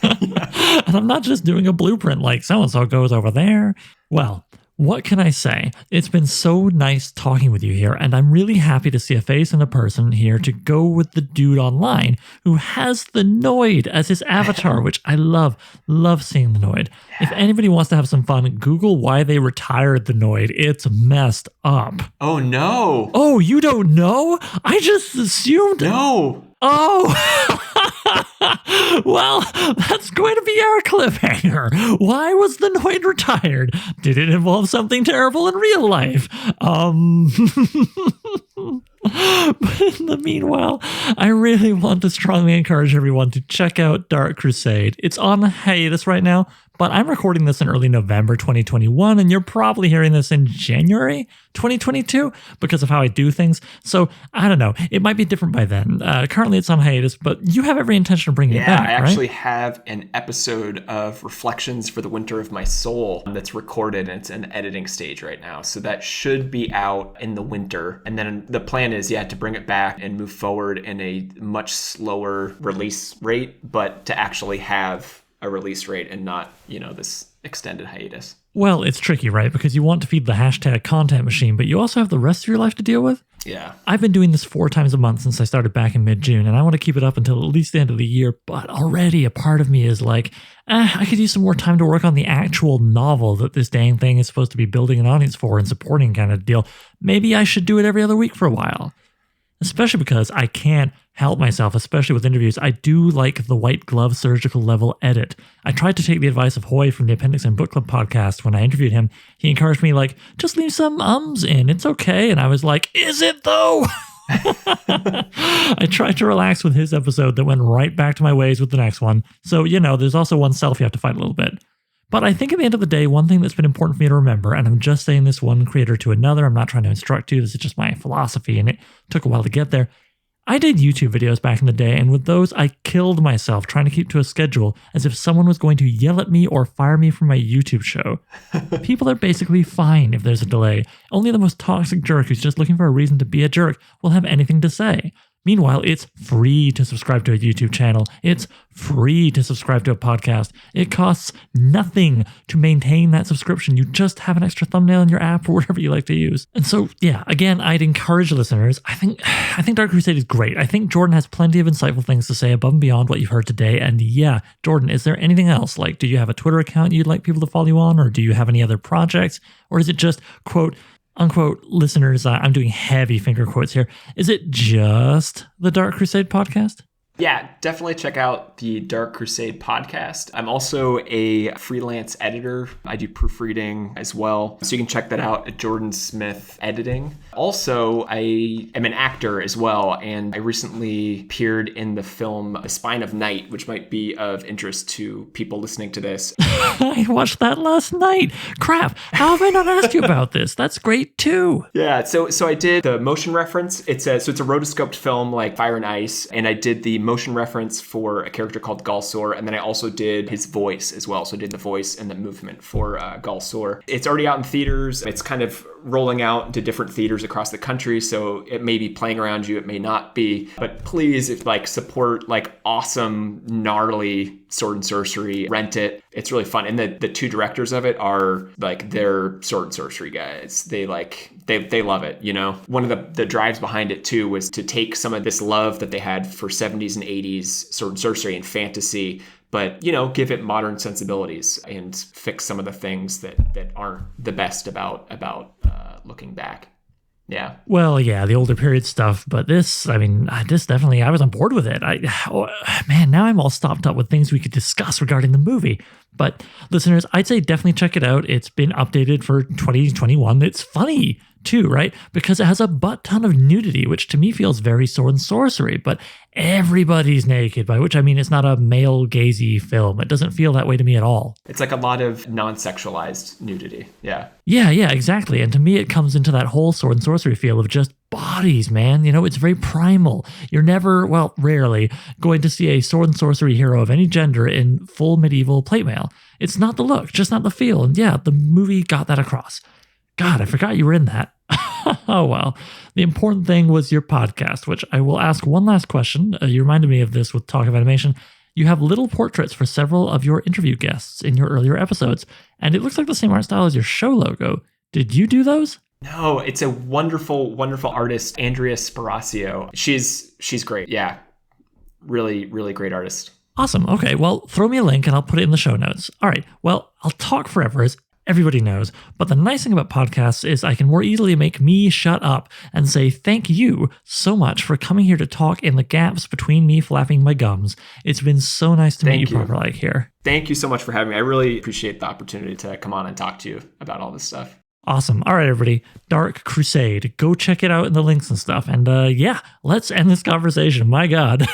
I'm not just doing a blueprint like so-and-so goes over there. Well, what can I say? It's been so nice talking with you here, and I'm really happy to see a face and a person here to go with the dude online who has the Noid as his avatar, which I love seeing the Noid. Yeah. If anybody wants to have some fun, Google why they retired the Noid. It's messed up. Oh, no. Oh, you don't know? I just assumed... No. Oh, well, that's going to be our cliffhanger. Why was the Noid retired? Did it involve something terrible in real life? But in the meanwhile, I really want to strongly encourage everyone to check out Dark Crusade. It's on hiatus right now, but I'm recording this in early November 2021, and you're probably hearing this in January 2022 because of how I do things. So I don't know. It might be different by then. Currently, it's on hiatus, but you have every intention of bringing it back, I actually have an episode of Reflections for the Winter of My Soul that's recorded, and it's in editing stage right now. So that should be out in the winter. And then the plan is, to bring it back and move forward in a much slower release rate, but to actually have a release rate and not, this extended hiatus. Well, it's tricky, right? Because you want to feed the hashtag content machine, but you also have the rest of your life to deal with. Yeah. I've been doing this 4 times a month since I started back in mid-June, and I want to keep it up until at least the end of the year, but already a part of me is like, I could use some more time to work on the actual novel that this dang thing is supposed to be building an audience for and supporting kind of deal. Maybe I should do it every other week for a while. Especially because I can't help myself, especially with interviews. I do like the white glove surgical level edit. I tried to take the advice of Hoy from the Appendix and Book Club podcast when I interviewed him. He encouraged me like, just leave some ums in, it's okay. And I was like, is it though? I tried to relax with his episode that went right back to my ways with the next one. So, there's also oneself you have to fight a little bit. But I think at the end of the day, one thing that's been important for me to remember, and I'm just saying this one creator to another, I'm not trying to instruct you, this is just my philosophy, and it took a while to get there. I did YouTube videos back in the day, and with those, I killed myself trying to keep to a schedule as if someone was going to yell at me or fire me from my YouTube show. People are basically fine if there's a delay. Only the most toxic jerk who's just looking for a reason to be a jerk will have anything to say. Meanwhile, it's free to subscribe to a YouTube channel. It's free to subscribe to a podcast. It costs nothing to maintain that subscription. You just have an extra thumbnail in your app or whatever you like to use. And so, again, I'd encourage listeners. I think Dark Crusade is great. I think Jordan has plenty of insightful things to say above and beyond what you've heard today. And Jordan, is there anything else? Like, do you have a Twitter account you'd like people to follow you on? Or do you have any other projects? Or is it just, quote, unquote, listeners, I'm doing heavy finger quotes here. Is it just the Dark Crusade podcast? Yeah, definitely check out the Dark Crusade podcast. I'm also a freelance editor. I do proofreading as well. So you can check that out at Jordan Smith Editing. Also, I am an actor as well, and I recently appeared in the film The Spine of Night, which might be of interest to people listening to this. I watched that last night. Crap, how have I not asked you about this? That's great too. Yeah, so I did the motion reference. It's a rotoscoped film like Fire and Ice, and I did the motion reference for a character called Galsor, and then I also did his voice as well. So I did the voice and the movement for Galsor. It's already out in theaters. It's kind of rolling out to different theaters across the country, so it may be playing around you, it may not be. But please, if support awesome, gnarly sword and sorcery, rent it. It's really fun. And the two directors of it are they're sword and sorcery guys. They love it, you know? One of the drives behind it too was to take some of this love that they had for 70s and 80s sword and sorcery and fantasy, but, you know, give it modern sensibilities and fix some of the things that aren't the best about looking back. Yeah. Well, yeah, the older period stuff, but this definitely, I was on board with it. Now I'm all stopped up with things we could discuss regarding the movie. But listeners, I'd say definitely check it out. It's been updated for 2021. It's funny too, right? Because it has a butt ton of nudity, which to me feels very sword and sorcery, but everybody's naked, by which I mean it's not a male gazy film. It doesn't feel that way to me at all. It's a lot of non-sexualized nudity. Yeah. Yeah, exactly. And to me, it comes into that whole sword and sorcery feel of just bodies, man. You know, it's very primal. You're never, rarely going to see a sword and sorcery hero of any gender in full medieval plate mail. It's not the look, just not the feel. And yeah, the movie got that across. God, I forgot you were in that. Oh, well. The important thing was your podcast, which I will ask one last question. You reminded me of this with Talk of Animation. You have little portraits for several of your interview guests in your earlier episodes, and it looks like the same art style as your show logo. Did you do those? No, it's a wonderful, wonderful artist, Andrea Sparacio. She's great. Yeah. Really, really great artist. Awesome. Okay, well, throw me a link and I'll put it in the show notes. All right, well, I'll talk forever, as everybody knows, but the nice thing about podcasts is I can more easily make me shut up and say thank you so much for coming here to talk in the gaps between me flapping my gums. It's been so nice to meet you properly here. Thank you so much for having me. I really appreciate the opportunity to come on and talk to you about all this stuff. Awesome. All right, everybody. Dark Crusade. Go check it out in the links and stuff. And let's end this conversation. My God.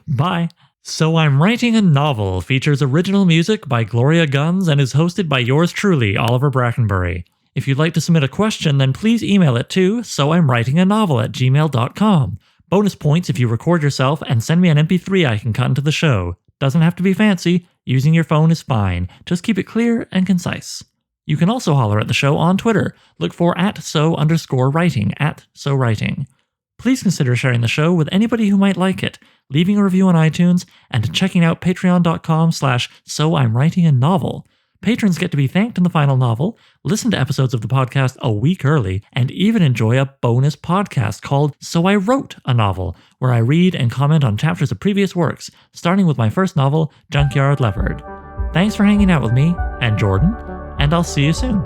Bye. So I'm Writing a Novel features original music by Gloria Guns and is hosted by yours truly, Oliver Brackenbury. If you'd like to submit a question, then please email it to soimwritinganovel@gmail.com. Bonus points if you record yourself and send me an MP3 I can cut into the show. Doesn't have to be fancy. Using your phone is fine. Just keep it clear and concise. You can also holler at the show on Twitter. Look for @so_writing, @so_writing. Please consider sharing the show with anybody who might like it, leaving a review on iTunes, and checking out patreon.com/soimwritinganovel. Patrons get to be thanked in the final novel, listen to episodes of the podcast a week early, and even enjoy a bonus podcast called So I Wrote a Novel, where I read and comment on chapters of previous works, starting with my first novel, Junkyard Leopard. Thanks for hanging out with me and Jordan, and I'll see you soon.